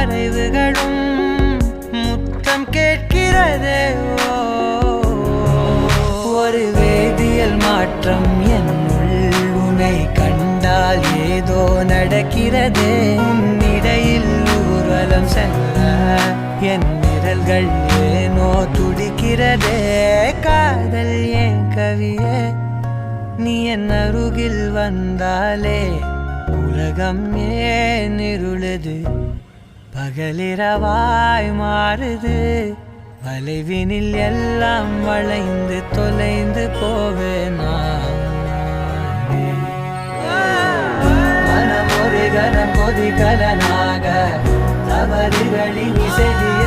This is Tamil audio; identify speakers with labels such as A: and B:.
A: வரைவுகளும் முத்தம் கேட்கிறதே. ஒரு வேதியியல் மாற்றம் என்னுள் உன்னை கண்டால் ஏதோ நடக்கிறதே. இடையில் ஊர்வலம் செல்ல என் விரல்கள் ஏனோ துடிக்கிறதே. காதல் ஏன் கவியே, நீ என் அருகில் வந்தாலே உலகம் ஏன் இருளுது, பகலிரவாய் மாறுது. வளைவினில் எல்லாம் வளைந்து தொலைந்து போவேனா. மனம் ஒரு கணம் கொதிகலனாக தவறுகளின் இசைய